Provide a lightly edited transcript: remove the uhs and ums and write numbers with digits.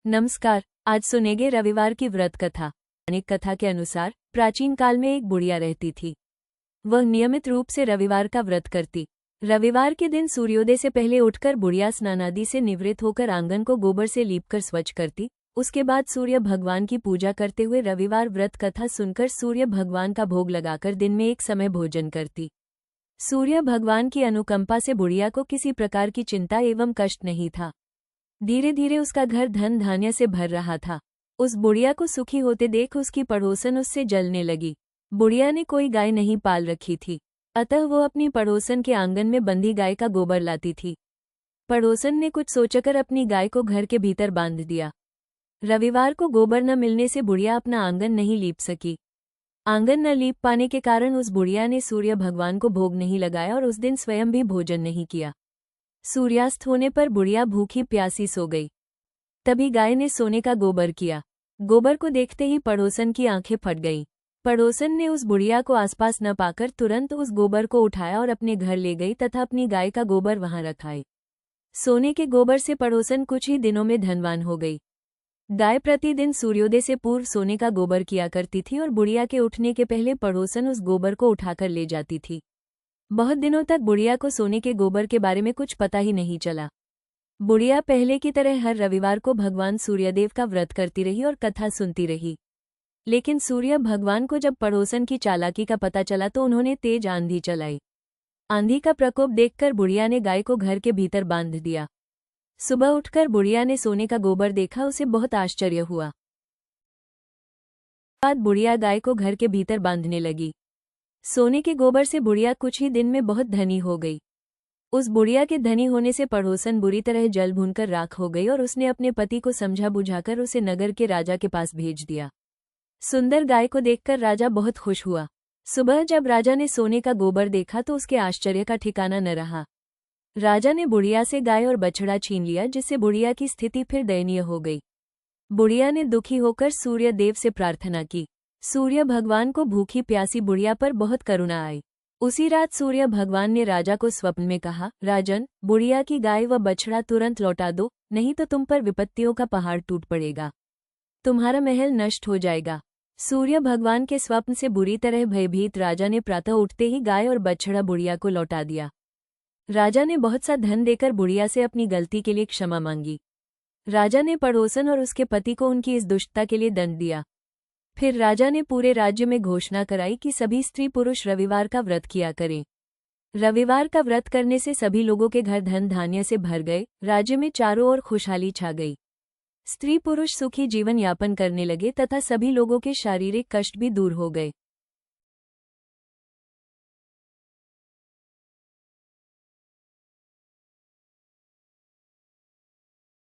नमस्कार। आज सुनेंगे रविवार की व्रत कथा। अनेक कथा के अनुसार प्राचीन काल में एक बुढ़िया रहती थी। वह नियमित रूप से रविवार का व्रत करती। रविवार के दिन सूर्योदय से पहले उठकर बुढ़िया स्नानादि से निवृत्त होकर आंगन को गोबर से लीपकर स्वच्छ करती। उसके बाद सूर्य भगवान की पूजा करते हुए रविवार व्रत कथा सुनकर सूर्य भगवान का भोग लगाकर दिन में एक समय भोजन करती। सूर्य भगवान की अनुकंपा से बुढ़िया को किसी प्रकार की चिंता एवं कष्ट नहीं था। धीरे धीरे उसका घर धन धान्य से भर रहा था। उस बुढ़िया को सुखी होते देख उसकी पड़ोसन उससे जलने लगी। बुढ़िया ने कोई गाय नहीं पाल रखी थी, अतः वो अपनी पड़ोसन के आंगन में बंधी गाय का गोबर लाती थी। पड़ोसन ने कुछ सोचकर अपनी गाय को घर के भीतर बांध दिया। रविवार को गोबर न मिलने से बुढ़िया अपना आंगन नहीं लीप सकी। आंगन न लीप पाने के कारण उस बुढ़िया ने सूर्य भगवान को भोग नहीं लगाया और उस दिन स्वयं भी भोजन नहीं किया। सूर्यास्त होने पर बुढ़िया भूखी प्यासी सो गई। तभी गाय ने सोने का गोबर किया। गोबर को देखते ही पड़ोसन की आंखें फट गईं। पड़ोसन ने उस बुढ़िया को आसपास न पाकर तुरंत उस गोबर को उठाया और अपने घर ले गई तथा अपनी गाय का गोबर वहां रखाई। सोने के गोबर से पड़ोसन कुछ ही दिनों में धनवान हो गई। गाय प्रतिदिन सूर्योदय से पूर्व सोने का गोबर किया करती थी और बुढ़िया के उठने के पहले पड़ोसन उस गोबर को उठाकर ले जाती थी। बहुत दिनों तक बुढ़िया को सोने के गोबर के बारे में कुछ पता ही नहीं चला। बुढ़िया पहले की तरह हर रविवार को भगवान सूर्यदेव का व्रत करती रही और कथा सुनती रही। लेकिन सूर्य भगवान को जब पड़ोसन की चालाकी का पता चला तो उन्होंने तेज आंधी चलाई। आंधी का प्रकोप देखकर बुढ़िया ने गाय को घर के भीतर बांध दिया। सुबह उठकर बुढ़िया ने सोने का गोबर देखा, उसे बहुत आश्चर्य हुआ। बाद बुढ़िया गाय को घर के भीतर बांधने लगी। सोने के गोबर से बुढ़िया कुछ ही दिन में बहुत धनी हो गई। उस बुढ़िया के धनी होने से पड़ोसन बुरी तरह जल भूनकर राख हो गई और उसने अपने पति को समझा बुझाकर उसे नगर के राजा के पास भेज दिया। सुंदर गाय को देखकर राजा बहुत खुश हुआ। सुबह जब राजा ने सोने का गोबर देखा तो उसके आश्चर्य का ठिकाना न रहा। राजा ने बुढ़िया से गाय और बछड़ा छीन लिया, जिससे बुढ़िया की स्थिति फिर दयनीय हो गई। बुढ़िया ने दुखी होकर सूर्य देव से प्रार्थना की। सूर्य भगवान को भूखी प्यासी बुढ़िया पर बहुत करुणा आई। उसी रात सूर्य भगवान ने राजा को स्वप्न में कहा, राजन, बुढ़िया की गाय व बछड़ा तुरंत लौटा दो, नहीं तो तुम पर विपत्तियों का पहाड़ टूट पड़ेगा, तुम्हारा महल नष्ट हो जाएगा। सूर्य भगवान के स्वप्न से बुरी तरह भयभीत राजा ने प्रातः उठते ही गाय और बछड़ा बुढ़िया को लौटा दिया। राजा ने बहुत सा धन देकर बुढ़िया से अपनी गलती के लिए क्षमा मांगी। राजा ने पड़ोसन और उसके पति को उनकी इस दुष्टता के लिए दंड दिया। फिर राजा ने पूरे राज्य में घोषणा कराई कि सभी स्त्री पुरुष रविवार का व्रत किया करें। रविवार का व्रत करने से सभी लोगों के घर धन धान्य से भर गए। राज्य में चारों ओर खुशहाली छा गई। स्त्री पुरुष सुखी जीवन यापन करने लगे तथा सभी लोगों के शारीरिक कष्ट भी दूर हो गए।